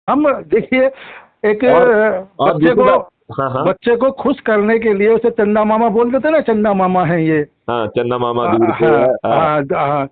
हम देखिए, एक और बच्चे दूसरी को बात, हाँ हाँ। बच्चे को खुश करने के लिए उसे चंदा मामा बोल देते ना, चंदा मामा है ये। हाँ, चंदा मामा दूर के हाँ है, हाँ। हाँ हाँ।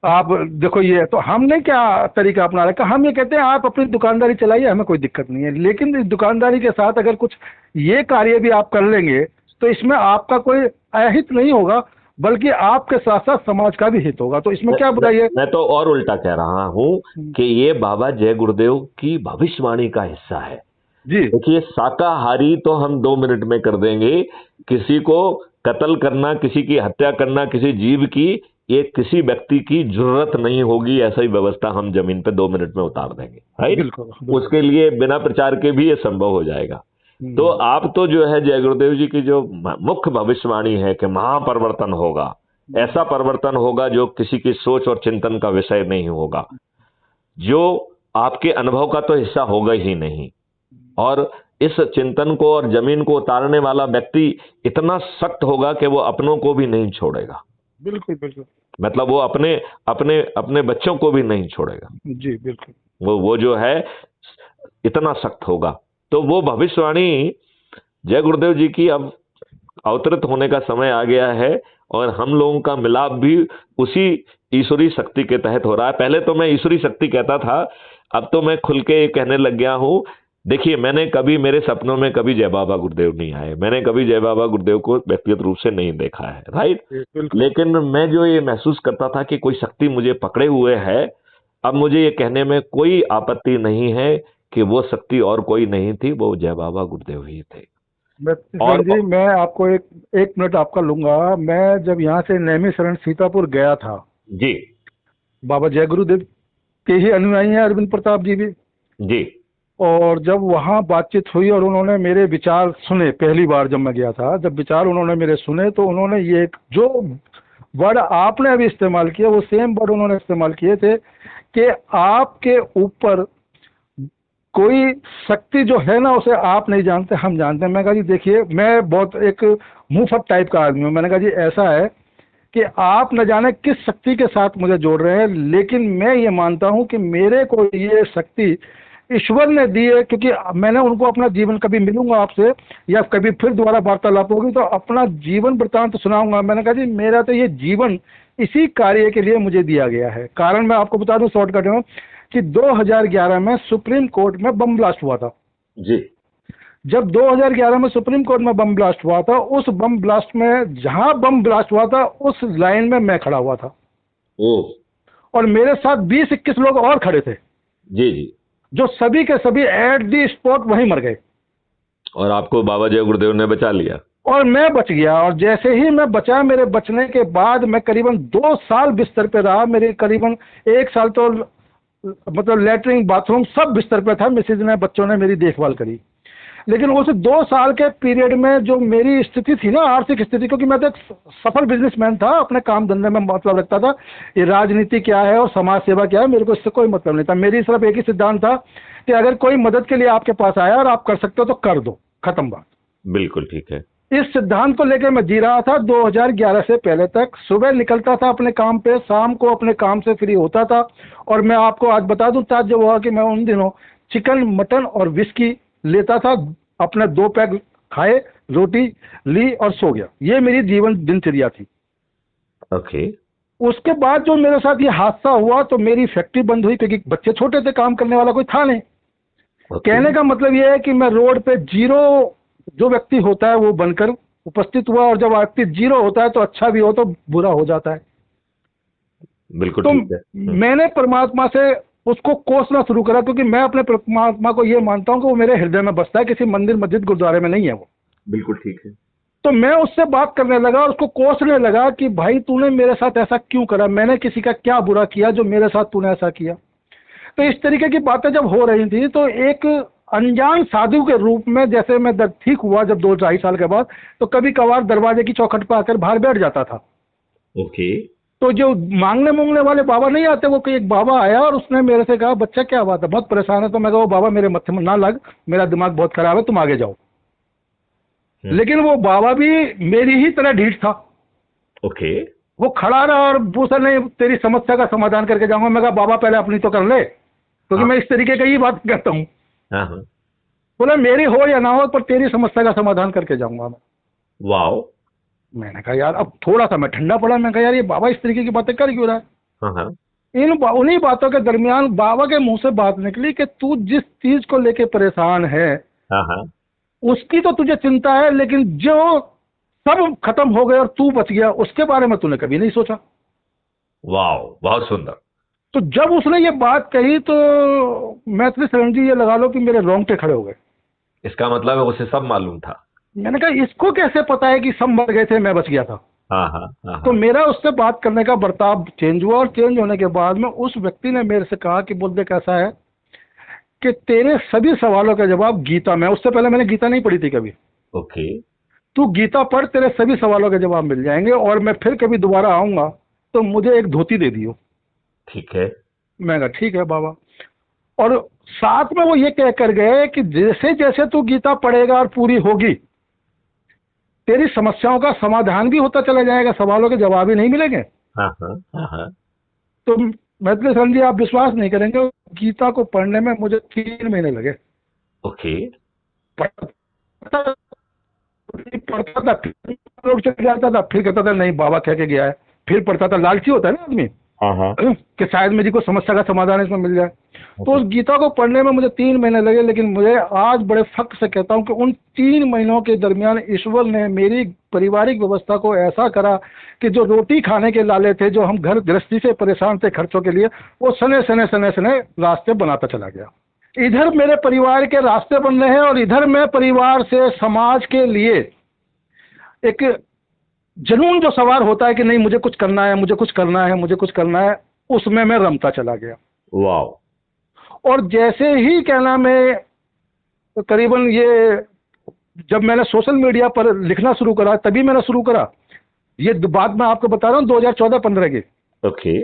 आप देखो, ये तो हमने क्या तरीका अपना रखा, हम ये कहते हैं आप अपनी दुकानदारी चलाइए, हमें कोई दिक्कत नहीं है, लेकिन इस दुकानदारी के साथ अगर कुछ ये कार्य भी आप कर लेंगे तो इसमें आपका कोई अहित नहीं होगा, बल्कि आपके साथ साथ समाज का भी हित होगा, तो इसमें मैं, क्या मैं, बुराई है। मैं तो और उल्टा कह रहा हूं कि ये बाबा जय गुरुदेव की भविष्यवाणी का हिस्सा है। जी देखिए, शाकाहारी तो हम 2 मिनट में कर देंगे, किसी को कत्ल करना, किसी की हत्या करना, किसी जीव की, ये किसी व्यक्ति की जरूरत नहीं होगी, ऐसा ही व्यवस्था हम जमीन पे 2 मिनट में उतार देंगे, राइट। बिल्कुल बिल्कुल। उसके लिए बिना प्रचार के भी ये संभव हो जाएगा। तो हम्म, आप तो जो है जय गुरुदेव जी की जो मुख्य भविष्यवाणी है कि महापरिवर्तन होगा, ऐसा परिवर्तन होगा जो किसी की सोच और चिंतन का विषय नहीं होगा, जो आपके अनुभव का तो हिस्सा होगा ही नहीं। और इस चिंतन को और जमीन को उतारने वाला व्यक्ति इतना सख्त होगा कि वो अपनों को भी नहीं छोड़ेगा। बिल्कुल बिल्कुल। मतलब वो अपने अपने अपने बच्चों को भी नहीं छोड़ेगा। जी बिल्कुल। वो जो है इतना सख्त होगा। तो वो भविष्यवाणी जय गुरुदेव जी की अब अवतरित होने का समय आ गया है, और हम लोगों का मिलाप भी उसी ईश्वरी शक्ति के तहत हो रहा है। पहले तो मैं ईश्वरी शक्ति कहता था, अब तो मैं खुल के कहने लग गया हूं। देखिए, मैंने कभी मेरे सपनों में कभी जय बाबा गुरुदेव नहीं आए, मैंने कभी जय बाबा गुरुदेव को व्यक्तिगत रूप से नहीं देखा है, राइट। बिल्कुल। लेकिन मैं जो ये महसूस करता था कि कोई शक्ति मुझे पकड़े हुए है, अब मुझे ये कहने में कोई आपत्ति नहीं है कि वो शक्ति और कोई नहीं थी, वो जय बाबा गुरुदेव ही थे। मैं और कृष्ण जी, मैं आपको एक एक मिनट आपका लूंगा। मैं जब यहाँ से नैमी शरण सीतापुर गया था, जी बाबा जय गुरुदेव के ही अनुयायी हैं अरविंद प्रताप जी भी। जी और जब वहाँ बातचीत हुई और उन्होंने मेरे विचार सुने, पहली बार जब मैं गया था, जब विचार उन्होंने मेरे सुने, तो उन्होंने ये जो वर्ड आपने अभी इस्तेमाल किया, वो सेम वर्ड उन्होंने इस्तेमाल किए थे कि आपके ऊपर कोई शक्ति जो है ना, उसे आप नहीं जानते, हम जानते हैं। मैं कहा जी देखिए, मैं बहुत एक मुंहफट टाइप का आदमी हूँ। मैंने कहा जी ऐसा है कि आप न जाने किस शक्ति के साथ मुझे जोड़ रहे हैं, लेकिन मैं ये मानता हूँ कि मेरे को ये शक्ति ईश्वर ने दी है, क्योंकि मैंने उनको अपना जीवन, कभी मिलूंगा आपसे या कभी फिर दोबारा वार्तालाप होगी तो अपना जीवन वृत्तांत सुनाऊंगा। मैंने कहा जी मेरा तो ये जीवन इसी कार्य के लिए मुझे दिया गया है। कारण मैं आपको बता दूं शॉर्टकट में कि 2011 में सुप्रीम कोर्ट में बम ब्लास्ट हुआ था। जी। जब 2011 में सुप्रीम कोर्ट में बम ब्लास्ट हुआ था, उस बम ब्लास्ट में जहां बम ब्लास्ट हुआ था उस लाइन में मैं खड़ा हुआ था, ओ। और मेरे साथ 20-21 लोग और खड़े थे, जी जी। जो सभी के सभी एट दी स्पॉट वहीं मर गए, और आपको बाबा जय गुरुदेव ने बचा लिया। और मैं बच गया। और जैसे ही मैं बचा, मेरे बचने के बाद मैं करीबन 2 साल बिस्तर पे रहा। मेरे करीबन 1 साल तो मतलब लेटरिन बाथरूम सब बिस्तर पे था, मिसेज ने, बच्चों ने मेरी देखभाल करी। लेकिन उस 2 साल के पीरियड में जो मेरी स्थिति थी ना, आर्थिक स्थिति, क्योंकि मैं तो एक सफल बिजनेसमैन था, अपने काम धंधे में मतलब रखता था, ये राजनीति क्या है और समाज सेवा क्या है मेरे को इससे कोई मतलब नहीं था। मेरी सिर्फ एक ही सिद्धांत था कि अगर कोई मदद के लिए आपके पास आया और आप कर सकते हो तो कर दो, खत्म बात। बिल्कुल ठीक है। इस सिद्धांत को लेकर मैं जी रहा था 2011 से पहले तक। सुबह निकलता था अपने काम पे, शाम को अपने काम से फ्री होता था। और मैं आपको आज बता दूं, ताज्जुब हुआ कि मैं उन दिनों चिकन, मटन और विस्की लेता था, अपने 2 पैक खाए, रोटी ली और सो गया। ये मेरी जीवन दिनचर्या थी। ओके। उसके बाद जो मेरे साथ ये हादसा हुआ तो मेरी फैक्ट्री बंद हुई, क्योंकि बच्चे छोटे थे, काम करने वाला कोई था नहीं। ओके। कहने का मतलब ये है कि मैं रोड पे जीरो जो व्यक्ति होता है वो बनकर उपस्थित हुआ, और जब व्यक्ति जीरो होता है तो अच्छा भी हो तो बुरा हो जाता है। बिल्कुल तो ठीक है। मैंने परमात्मा से उसको कोसना शुरू करा, क्योंकि मैं अपने परमात्मा को ये मानता हूँ कि वो मेरे हृदय में बसता है, किसी मंदिर मस्जिद गुरुद्वारे में नहीं है वो। बिल्कुल ठीक है। तो मैं उससे बात करने लगा और उसको कोसने लगा कि भाई तूने मेरे साथ ऐसा क्यों करा, मैंने किसी का क्या बुरा किया जो मेरे साथ तूने ऐसा किया। तो इस तरीके की बातें जब हो रही थी तो एक अनजान साधु के रूप में, जैसे मैं ठीक हुआ जब 2-2.5 साल के बाद, तो कभी कभार दरवाजे की चौखट पर आकर बाहर बैठ जाता था। ओके। तो जो मांगने मूंगने वाले बाबा नहीं आते, वो कोई एक बाबा आया और उसने मेरे से कहा बच्चा क्या बात है, बहुत परेशान है। तो मैं कहा बाबा मेरे मत्थे में ना लग, मेरा दिमाग बहुत खराब है, तुम आगे जाओ। लेकिन वो बाबा भी मेरी ही तरह ढीठ था। ओके। वो खड़ा रहा और पूछा नहीं तेरी समस्या का समाधान करके जाऊंगा। मैं कहा बाबा पहले अपनी तो कर ले, क्योंकि हाँ। मैं इस तरीके की ही बात करता हूँ। हाँ हाँ। बोला मेरी हो या ना हो पर तेरी समस्या का समाधान करके जाऊंगा मैं। वाओ। मैंने कहा यार, अब थोड़ा सा मैं ठंडा पड़ा। मैं कहा यार ये बाबा इस तरीके की बातें कर क्यों रहा है। हाँ हाँ। उन्हीं बातों के दरमियान बाबा के मुंह से बात निकली कि तू जिस चीज को लेके परेशान है हाँ हाँ। उसकी तो तुझे चिंता है, लेकिन जो सब खत्म हो गए और तू बच गया उसके बारे में तूने कभी नहीं सोचा। वाओ, बहुत सुंदर। तो जब उसने ये बात कही तो मैथिली शरण जी, ये लगा लो कि मेरे रोंगटे खड़े हो गए। इसका मतलब है उसे सब मालूम था। मैंने कहा इसको कैसे पता है कि सब मर गए थे, मैं बच गया था। हाँ हाँ हाँ तो हाँ। मेरा उससे बात करने का बर्ताव चेंज हुआ, और चेंज होने के बाद में उस व्यक्ति ने मेरे से कहा कि बोल दे कैसा है कि तेरे सभी सवालों का जवाब गीता में, उससे पहले मैंने गीता नहीं पढ़ी थी कभी, ओके। तू गीता पढ़, तेरे सभी सवालों के जवाब मिल जाएंगे, और मैं फिर कभी दोबारा आऊंगा तो मुझे एक धोती दे दियो। ठीक है। मैं कहा ठीक है बाबा। और साथ में वो ये कह कर गए कि जैसे जैसे तू गीता पढ़ेगा और पूरी होगी, तेरी समस्याओं का समाधान भी होता चला जाएगा, सवालों के जवाब ही नहीं मिलेंगे। हाँ हाँ हाँ हाँ। तो मैथिली शरण जी, आप विश्वास नहीं करेंगे, गीता को पढ़ने में मुझे 3 महीने लगे। ओके। पढ़ता पढ़ता था, फिर लोग चले जाता था, फिर कहता था नहीं बाबा कह के गया है, फिर पढ़ता था। लालची होता है ना आदमी हाँ हाँ। कि शायद मेरी कोई समस्या का समाधान इसमें मिल जाए। तो ओके। उस गीता को पढ़ने में मुझे 3 महीने लगे, लेकिन मुझे आज बड़े फख्र से कहता हूँ कि उन 3 महीनों के दरमियान ईश्वर ने मेरी पारिवारिक व्यवस्था को ऐसा करा कि जो रोटी खाने के लाले थे, जो हम घर गृहस्थी से परेशान थे खर्चों के लिए, वो सने सने सने सने रास्ते बनाता चला गया। इधर मेरे परिवार के रास्ते बन रहे हैं, और इधर मैं परिवार से समाज के लिए एक जुनून जो सवार होता है कि नहीं मुझे कुछ करना है, मुझे कुछ करना है, मुझे कुछ करना है, उसमें मैं रमता चला गया। वाओ। और जैसे ही क्या नाम है, करीबन ये जब मैंने सोशल मीडिया पर लिखना शुरू करा, तभी मैंने शुरू करा, ये बात मैं आपको बता रहा हूँ 2014-15 की। ओके।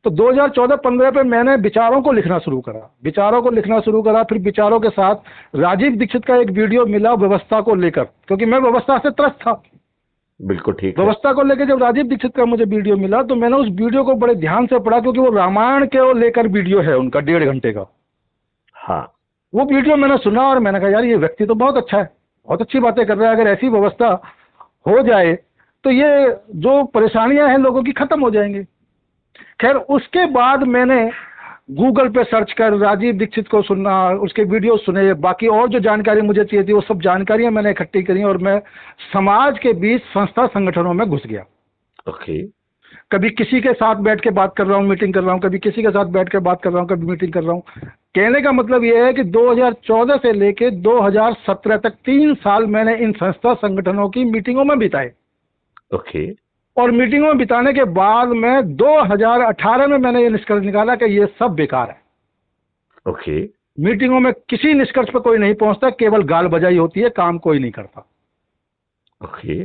तो 2014-15 पे मैंने विचारों को लिखना शुरू करा, विचारों को लिखना शुरू करा। फिर विचारों के साथ राजीव दीक्षित का एक वीडियो मिला व्यवस्था को लेकर, क्योंकि मैं व्यवस्था से त्रस्त था। बिल्कुल ठीक है। व्यवस्था को लेकर जब राजीव दीक्षित का मुझे वीडियो मिला तो मैंने उस वीडियो को बड़े ध्यान से पढ़ा, क्योंकि वो रामायण के लेकर वीडियो है उनका 1.5 घंटे का। हाँ। वो वीडियो मैंने सुना और मैंने कहा यार ये व्यक्ति तो बहुत अच्छा है, बहुत अच्छी बातें कर रहा है। अगर ऐसी व्यवस्था हो जाए तो ये जो परेशानियां हैं लोगों की खत्म हो जाएंगी। खैर उसके बाद मैंने गूगल पे सर्च कर राजीव दीक्षित को सुनना, उसके वीडियो सुने, बाकी और जो जानकारी मुझे चाहिए थी वो सब जानकारियां मैंने इकट्ठी करी, और मैं समाज के बीच संस्था संगठनों में घुस गया। ओके। कभी किसी के साथ बैठ के बात कर रहा हूँ, मीटिंग कर रहा हूँ, कभी किसी के साथ बैठ के बात कर रहा हूँ, कभी मीटिंग कर रहा हूँ। कहने का मतलब ये है कि 2014 से लेके 2017 तक 3 साल मैंने इन संस्था संगठनों की मीटिंगों में बिताए। ओके। और मीटिंगों में बिताने के बाद में 2018 में मैंने ये निष्कर्ष निकाला कि ये सब बेकार है। ओके। मीटिंगों में किसी निष्कर्ष पर कोई नहीं पहुंचता, केवल गाल बजाई होती है, काम कोई नहीं करता। ओके।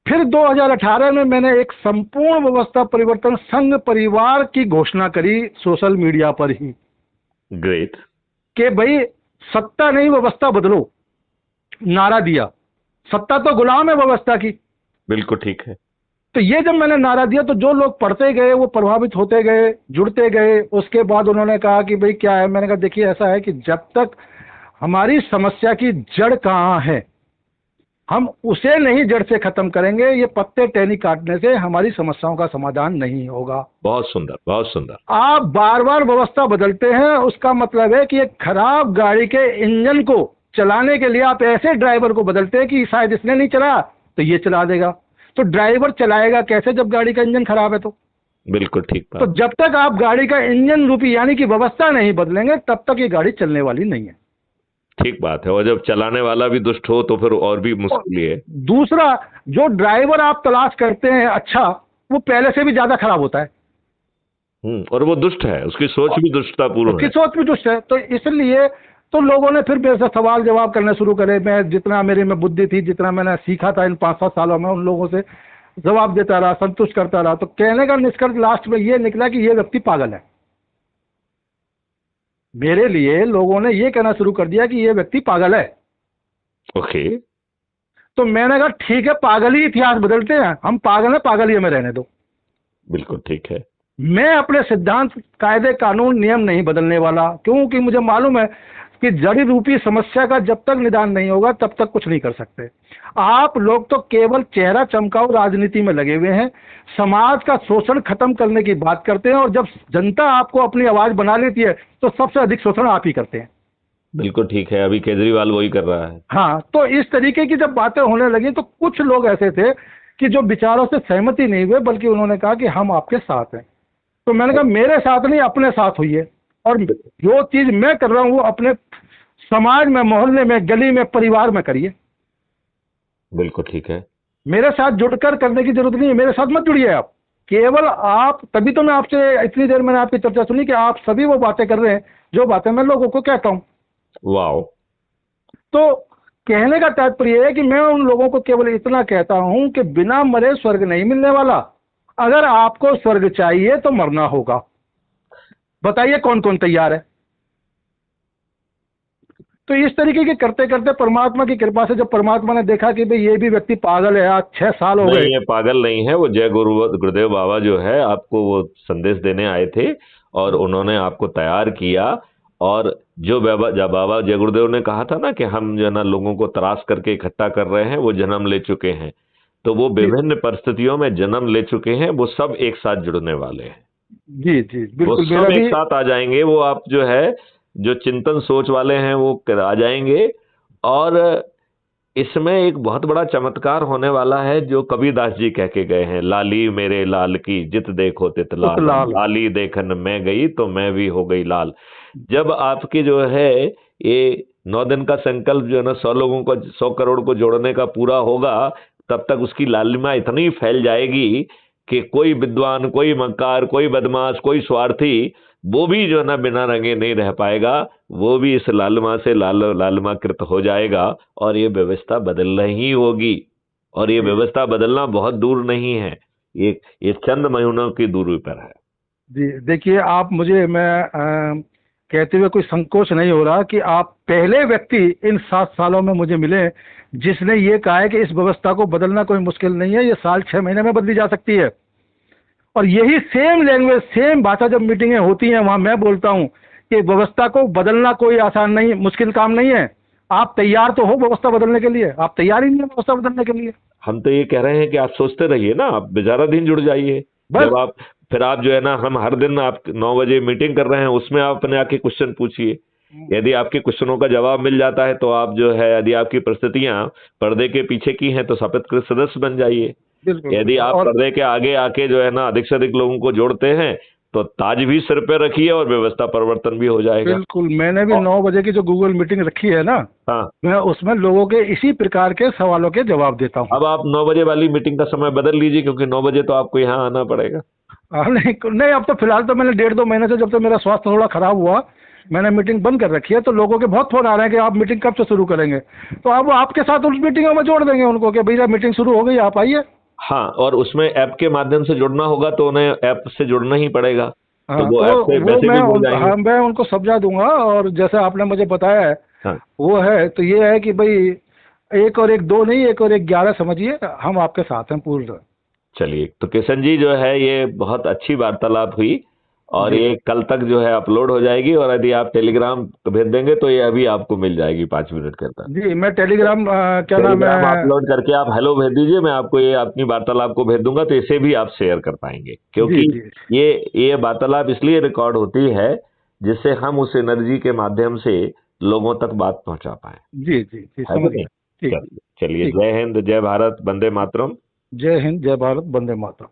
फिर 2018 में मैंने एक संपूर्ण व्यवस्था परिवर्तन संघ परिवार की घोषणा करी सोशल मीडिया पर ही, ग्रेट। कि भाई सत्ता नहीं व्यवस्था बदलो, नारा दिया। सत्ता तो गुलाम है व्यवस्था की। बिल्कुल ठीक है। तो ये जब मैंने नारा दिया तो जो लोग पढ़ते गए वो प्रभावित होते गए, जुड़ते गए। उसके बाद उन्होंने कहा कि भाई क्या है। मैंने कहा देखिए ऐसा है कि जब तक हमारी समस्या की जड़ कहाँ है, हम उसे नहीं जड़ से खत्म करेंगे, ये पत्ते टहनी काटने से हमारी समस्याओं का समाधान नहीं होगा। बहुत सुंदर, बहुत सुंदर। आप बार बार व्यवस्था बदलते हैं, उसका मतलब है कि एक खराब गाड़ी के इंजन को चलाने के लिए आप ऐसे ड्राइवर को बदलते हैं कि शायद इसने नहीं चला तो ये चला देगा। तो ड्राइवर चलाएगा कैसे जब गाड़ी का इंजन खराब है? तो बिल्कुल ठीक तो बात। जब तक आप गाड़ी का इंजन रूपी यानी कि व्यवस्था नहीं बदलेंगे तब तक ये गाड़ी चलने वाली नहीं है। ठीक बात है। और जब चलाने वाला भी दुष्ट हो तो फिर और भी मुश्किल ही है। दूसरा, जो ड्राइवर आप तलाश करते हैं अच्छा, वो पहले से भी ज्यादा खराब होता है। और वो दुष्ट है, उसकी सोच भी दुष्टतापूर्ण उसकी है। सोच भी दुष्ट है। तो इसलिए तो लोगों ने फिर मेरे से सवाल जवाब करने शुरू करे। मैं जितना मेरे में बुद्धि थी, जितना मैंने सीखा था इन 5-7 सालों में, उन लोगों से जवाब देता रहा, संतुष्ट करता रहा। तो कहने का निष्कर्ष लास्ट में ये निकला कि ये व्यक्ति पागल है। मेरे लिए लोगों ने ये कहना शुरू कर दिया कि ये व्यक्ति पागल है। ओके। तो मैंने कहा ठीक है, पागल ही इतिहास बदलते हैं, हम पागल हैं, पागल ही हमें रहने दो। बिल्कुल ठीक है। मैं अपने सिद्धांत, कायदे, कानून, नियम नहीं बदलने वाला, क्योंकि मुझे मालूम है कि जड़ी रूपी समस्या का जब तक निदान नहीं होगा तब तक कुछ नहीं कर सकते। आप लोग तो केवल चेहरा चमकाऊ राजनीति में लगे हुए हैं, समाज का शोषण खत्म करने की बात करते हैं, और जब जनता आपको अपनी आवाज बना लेती है तो सबसे अधिक शोषण आप ही करते हैं। बिल्कुल ठीक है, अभी केजरीवाल वही कर रहा है। हाँ, तो इस तरीके की जब बातें होने लगी तो कुछ लोग ऐसे थे कि जो विचारों से सहमति नहीं हुए, बल्कि उन्होंने कहा कि हम आपके साथ हैं। तो मैंने कहा मेरे साथ नहीं, अपने साथ हुई, और जो चीज मैं कर रहा हूं वो अपने समाज में, मोहल्ले में, गली में, परिवार में करिए। बिल्कुल ठीक है। मेरे साथ जुड़कर करने की जरूरत नहीं है, मेरे साथ मत जुड़िए आप। केवल आप, तभी तो मैं आपसे इतनी देर मैंने आपकी चर्चा सुनी कि आप सभी वो बातें कर रहे हैं जो बातें मैं लोगों को कहता हूं। वाह। तो कहने का तात्पर्य है कि मैं उन लोगों को केवल इतना कहता हूं कि बिना मरे स्वर्ग नहीं मिलने वाला। अगर आपको स्वर्ग चाहिए तो मरना होगा। बताइए कौन कौन तैयार है? तो इस तरीके के करते करते परमात्मा की कृपा से जब परमात्मा ने देखा कि भाई ये भी व्यक्ति पागल है, आज 6 साल हो गए। नहीं, ये पागल नहीं है, वो जय गुरुदेव बाबा जो है आपको वो संदेश देने आए थे और उन्होंने आपको तैयार किया। और जो बाबा जय गुरुदेव ने कहा था ना कि हम जो है ना लोगों को तराश करके इकट्ठा कर रहे हैं, वो जन्म ले चुके हैं। तो वो विभिन्न परिस्थितियों में जन्म ले चुके हैं, वो सब एक साथ जुड़ने वाले हैं। जी जी वो बिल्कुल, सब मेरा एक भी। साथ आ जाएंगे। वो आप जो है जो चिंतन सोच वाले हैं वो आ जाएंगे। और इसमें एक बहुत बड़ा चमत्कार होने वाला है जो कबीरदास जी कह के गए हैं, लाली मेरे लाल की जित देखो तित लाल, लाल। लाली देखन मैं गई तो मैं भी हो गई लाल। जब आपकी जो है ये 9 दिन का संकल्प जो है ना 100 लोगों को, 100 करोड़ को जोड़ने का पूरा होगा, तब तक उसकी लालिमा इतनी फैल जाएगी कि कोई विद्वान, कोई मक्कार, कोई बदमाश, कोई स्वार्थी, वो भी जो है ना बिना रंगे नहीं रह पाएगा। वो भी इस लालिमा से लालिमाकृत हो जाएगा और ये व्यवस्था बदलना ही होगी। और ये व्यवस्था बदलना बहुत दूर नहीं है, ये चंद महीनों की दूरी पर है। जी देखिए, आप मुझे, मैं कहते हुए कोई संकोच नहीं हो रहा कि आप पहले व्यक्ति इन 7 सालों में मुझे मिले जिसने ये कहा है कि इस व्यवस्था को बदलना कोई मुश्किल नहीं है, ये साल 6 महीने में बदली जा सकती है। और यही सेम लैंग्वेज, सेम भाषा जब मीटिंगें होती हैं वहां मैं बोलता हूं कि व्यवस्था को बदलना कोई आसान नहीं, मुश्किल काम नहीं है। आप तैयार तो हो व्यवस्था बदलने के लिए? आप तैयार ही नहीं है व्यवस्था बदलने के लिए। हम तो ये कह रहे हैं कि आप सोचते रहिए ना, आप बेचारा दिन जुड़ जाइए। बस। जब आप फिर आप जो है ना, हम हर दिन आप 9 बजे मीटिंग कर रहे हैं, उसमें आप अपने आके क्वेश्चन पूछिए। यदि आपके क्वेश्चनों का जवाब मिल जाता है तो आप जो है, यदि आपकी परिस्थितियां पर्दे के पीछे की हैं तो शपथकृत सदस्य बन जाइए। बिल्कुल। यदि आप और पर्दे के आगे आके जो है ना अधिक से अधिक लोगों को जोड़ते हैं तो ताज भी सिर पे रखिए और व्यवस्था परिवर्तन भी हो जाएगा। बिल्कुल, मैंने भी 9 बजे की जो गूगल मीटिंग रखी है ना, हाँ, मैं उसमें लोगों के इसी प्रकार के सवालों के जवाब देता हूँ। अब आप 9 बजे वाली मीटिंग का समय बदल लीजिए, क्योंकि 9 बजे तो आपको यहाँ आना पड़ेगा। नहीं नहीं, अब तो फिलहाल तो मैंने 1.5-2 महीने से, जब से मेरा स्वास्थ्य थोड़ा खराब हुआ, मैंने मीटिंग बंद कर रखी है। तो लोगों के बहुत फोन आ रहे हैं कि आप मीटिंग कब से शुरू करेंगे। तो अब आपके साथ उस मीटिंगों में जोड़ देंगे उनको कि भैया मीटिंग शुरू हो गई, आप आइए। हाँ, और उसमें ऐप के माध्यम से जुड़ना होगा तो उन्हें ऐप से जुड़ना ही पड़ेगा। तो हाँ, वो ऐप से वो वैसे भी जुड़ जाएंगे। हाँ, मैं उनको समझा दूंगा। और जैसे आपने मुझे बताया है हाँ, वो है, तो ये है कि भाई 1 और 1 2 नहीं, 1 और 1 11 समझिए, हम आपके साथ हैं पूर्ण। चलिए। तो किशन जी जो है ये बहुत अच्छी वार्तालाप हुई और जी ये कल तक जो है अपलोड हो जाएगी। और यदि आप टेलीग्राम भेज देंगे तो ये अभी आपको मिल जाएगी 5 मिनट के अंदर। जी, मैं टेलीग्राम, क्या नाम टेलीग्राम है? अपलोड करके आप हेलो भेज दीजिए, मैं आपको ये अपनी वार्तालाप को भेज दूंगा, तो इसे भी आप शेयर कर पाएंगे। क्योंकि जी जी ये वार्तालाप इसलिए रिकॉर्ड होती है जिससे हम उस एनर्जी के माध्यम से लोगों तक बात पहुंचा पाए। जी जी जी, है कि समझ नहीं? गया। ठीक। चलिए, ठीक। जय हिंद, जय भारत, वंदे मातरम। जय हिंद, जय भारत, वंदे मातरम।